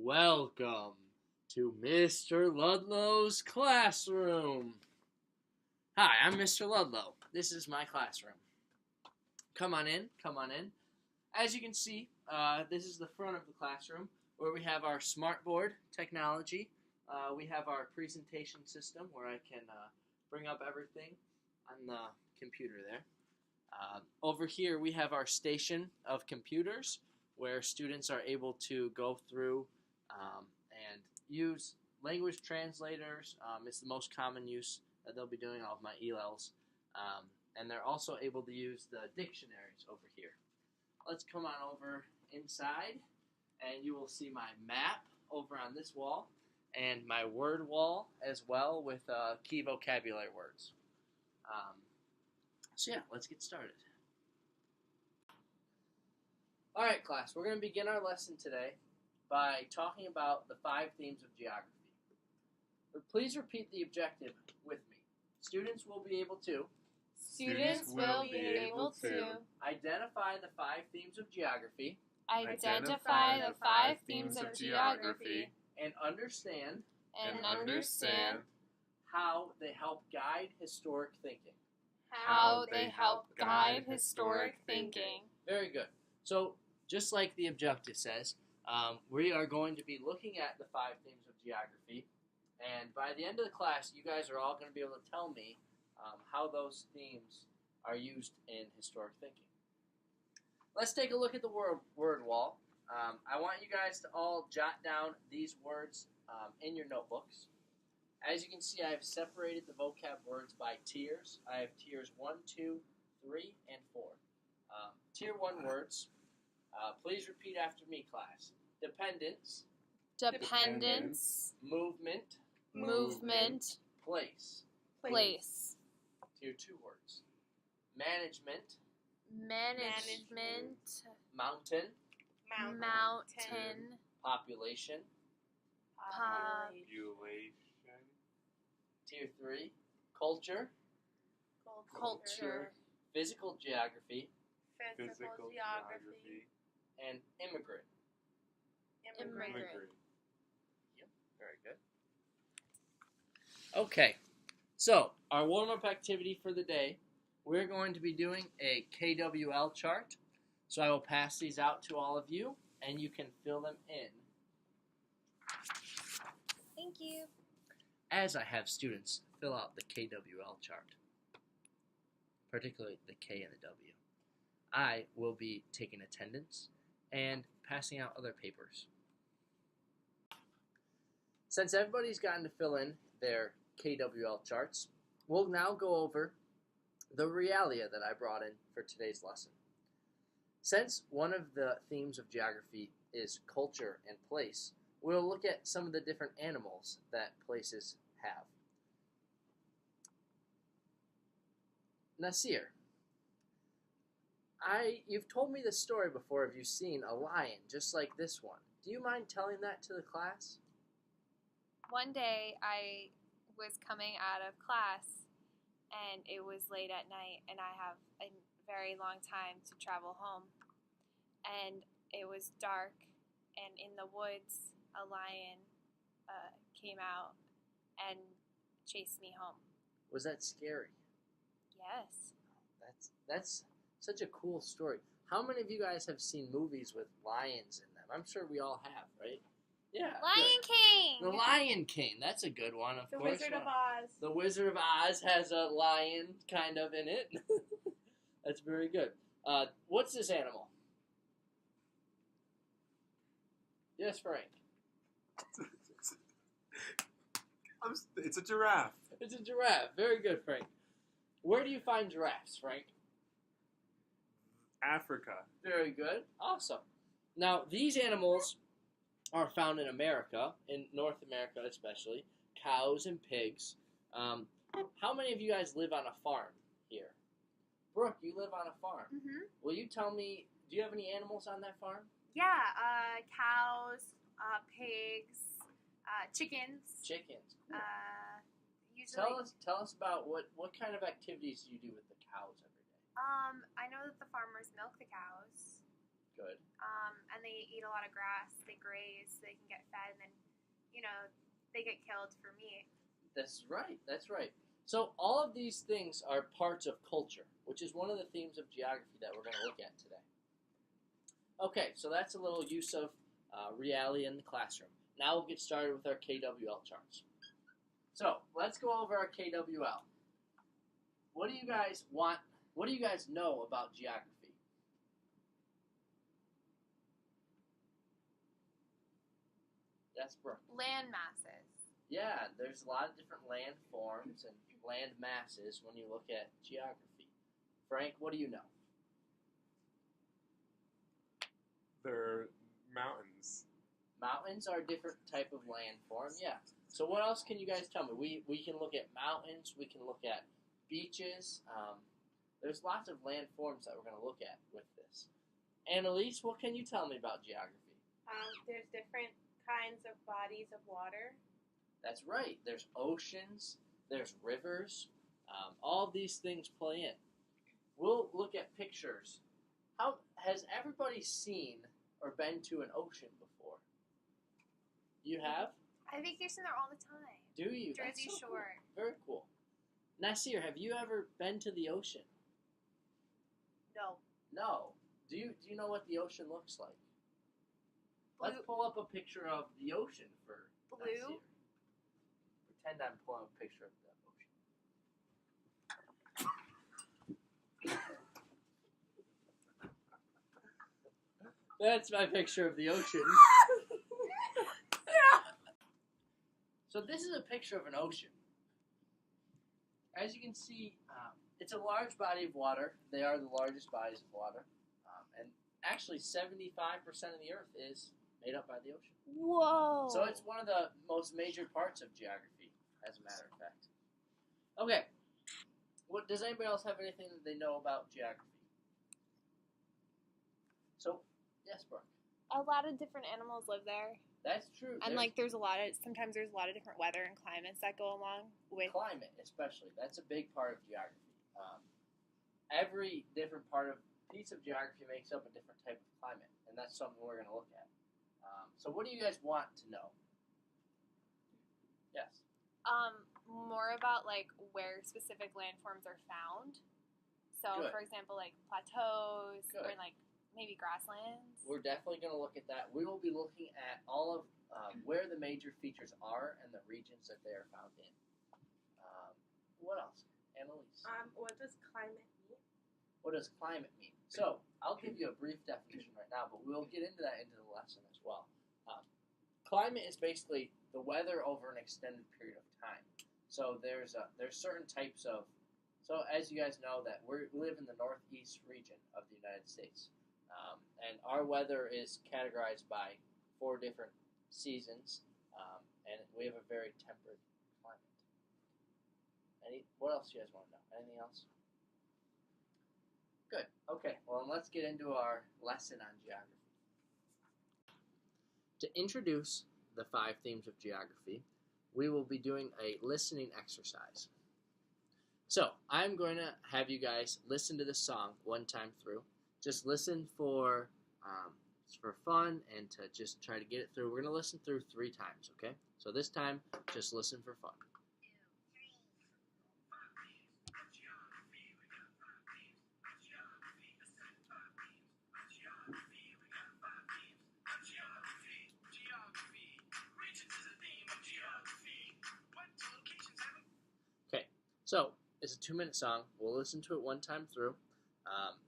Welcome to Mr. Ludlow's classroom. Hi, I'm Mr. Ludlow. This is my classroom. Come on in, come on in. As you can see, this is the front of the classroom where we have our smartboard technology. We have our presentation system where I can bring up everything on the computer there. Over here we have our station of computers where students are able to go through and use language translators. It's the most common use that they'll be doing all of my ELs. And they're also able to use the dictionaries over here. Let's come on over inside and you will see my map over on this wall and my word wall as well with key vocabulary words. So yeah, let's get started. Alright class, we're going to begin our lesson today by talking about the 5 themes of geography. But please repeat the objective with me. Students will be able to identify the 5 themes of geography and understand how they help guide historic thinking. Very good. So, just like the objective says, we are going to be looking at the 5 themes of geography, and by the end of the class, you guys are all going to be able to tell me how those themes are used in historic thinking. Let's take a look at the word wall. I want you guys to all jot down these words in your notebooks. As you can see, I have separated the vocab words by tiers. I have tiers 1, 2, 3, and 4. Tier 1 words. Please repeat after me, class. Dependence. Movement. Place. Tier 2 words. Management. Mountain. Population. Tier 3. Culture. Physical geography. And immigrant. Yep, very good. Okay, so our warm-up activity for the day, we're going to be doing a KWL chart. So I will pass these out to all of you, and you can fill them in. Thank you. As I have students fill out the KWL chart, particularly the K and the W, I will be taking attendance and passing out other papers. Since everybody's gotten to fill in their KWL charts, we'll now go over the realia that I brought in for today's lesson. Since one of the themes of geography is culture and place, we'll look at some of the different animals that places have. Nasir, you've told me this story before of you seeing a lion just like this one. Do you mind telling that to the class? One day I was coming out of class and it was late at night and I have a very long time to travel home. And it was dark and in the woods a lion came out and chased me home. Was that scary? Yes. That's such a cool story. How many of you guys have seen movies with lions in them? I'm sure we all have, right? Yeah. Lion King! The Lion King. That's a good one, of course. The Wizard of Oz. The Wizard of Oz has a lion kind of in it. That's very good. What's this animal? Yes, Frank. It's a giraffe. It's a giraffe. Very good, Frank. Where do you find giraffes, Frank? Africa. Very good. Awesome. Now, these animals are found in America, in North America especially, cows and pigs. How many of you guys live on a farm here? Brooke, you live on a farm. Mm-hmm. Will you tell me, do you have any animals on that farm? Yeah, cows, pigs, chickens. Chickens. Cool. Usually. Tell us about what kind of activities you do with the cows every day. I know that the farmers milk the cows. Good. And they eat a lot of grass. They graze so they can get fed, and then, they get killed for meat. That's right. That's right. So all of these things are parts of culture, which is one of the themes of geography that we're going to look at today. Okay, so that's a little use of reality in the classroom. Now we'll get started with our KWL charts. So let's go over our KWL. What do you guys want? What do you guys know about geography? Yes, Brooke. Land masses. Yeah, there's a lot of different land forms and land masses when you look at geography. Frank, what do you know? They're mountains. Mountains are a different type of land form, yeah. So what else can you guys tell me? We can look at mountains, we can look at beaches. There's lots of land forms that we're going to look at with this. Annalise, what can you tell me about geography? There's different kinds of bodies of water. That's right. There's oceans, there's rivers. All of these things play in. We'll look at pictures. How has everybody seen or been to an ocean before? You have? I vacation there all the time. Do you? Jersey That's so Shore. Cool. Very cool. Nasir, have you ever been to the ocean? No. No. Do you know what the ocean looks like? Let's pull up a picture of the ocean for Blue. Nasir. Pretend I'm pulling up a picture of the ocean. That's my picture of the ocean. So this is a picture of an ocean. As you can see, it's a large body of water. They are the largest bodies of water. And actually 75% of the Earth is made up by the ocean. Whoa. So it's one of the most major parts of geography, as a matter of fact. Okay. What does anybody else have anything that they know about geography? So, yes, Brooke. A lot of different animals live there. That's true. And sometimes there's a lot of different weather and climates that go along with climate, especially. That's a big part of geography. Every different piece of geography makes up a different type of climate, and that's something we're going to look at. So what do you guys want to know? Yes. more about like where specific landforms are found. So, Good. for example, like plateaus Good. or like maybe grasslands. We're definitely going to look at that. We will be looking at all of where the major features are and the regions that they are found in. What else? Annalise. What does climate mean? What does climate mean? So, I'll give you a brief definition right now, but we'll get into that into the lesson as well. Climate is basically the weather over an extended period of time. So there's certain types of, so as you guys know that we live in the northeast region of the United States, and our weather is categorized by 4 different seasons, and we have a very temperate climate. What else do you guys want to know? Anything else? Good. Okay. Well, let's get into our lesson on geography. To introduce the 5 themes of geography, we will be doing a listening exercise. So, I'm going to have you guys listen to this song one time through. Just listen for fun and to just try to get it through. We're going to listen through 3 times, okay? So this time, just listen for fun. So, it's a 2-minute song. We'll listen to it one time through,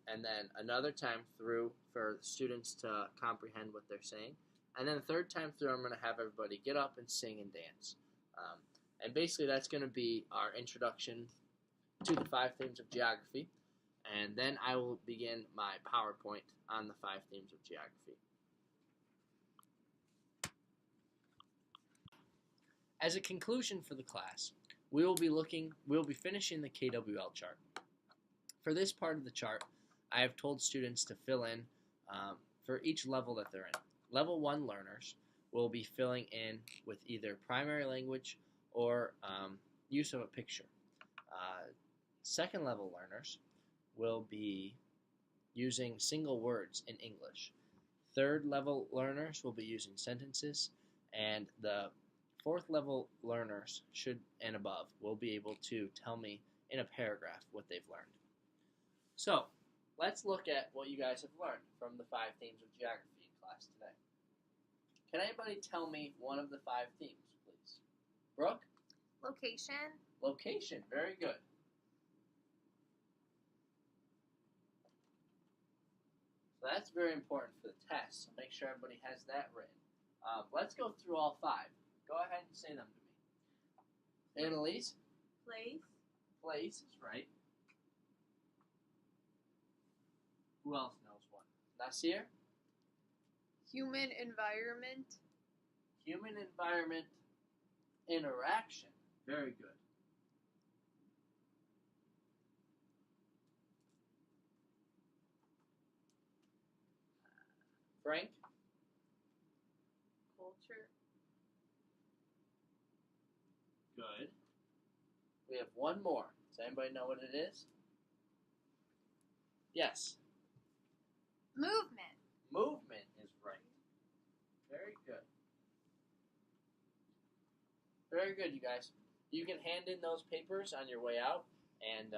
and then another time through for the students to comprehend what they're saying. And then a 3rd time through, I'm going to have everybody get up and sing and dance. And basically, that's going to be our introduction to the 5 themes of geography. And then I will begin my PowerPoint on the 5 themes of geography. As a conclusion for the class, we will be finishing the KWL chart. For this part of the chart, I have told students to fill in for each level that they're in. Level 1 learners will be filling in with either primary language or use of a picture. 2nd level learners will be using single words in English. third level learners will be using sentences, and the fourth level learners and above will be able to tell me in a paragraph what they've learned. So, let's look at what you guys have learned from the 5 themes of geography in class today. Can anybody tell me one of the 5 themes, please? Brooke? Location. Location. Very good. So that's very important for the test, so make sure everybody has that written. Let's go through all 5. Go ahead and say them to me. Annalise? Place. Place is right. Who else knows one? Nasir? Human environment. Human environment interaction. Very good. Frank? Culture. Good. We have one more. Does anybody know what it is? Yes. Movement. Movement is right. Very good. Very good, you guys. You can hand in those papers on your way out, and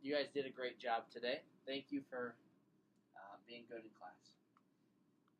you guys did a great job today. Thank you for being good in class.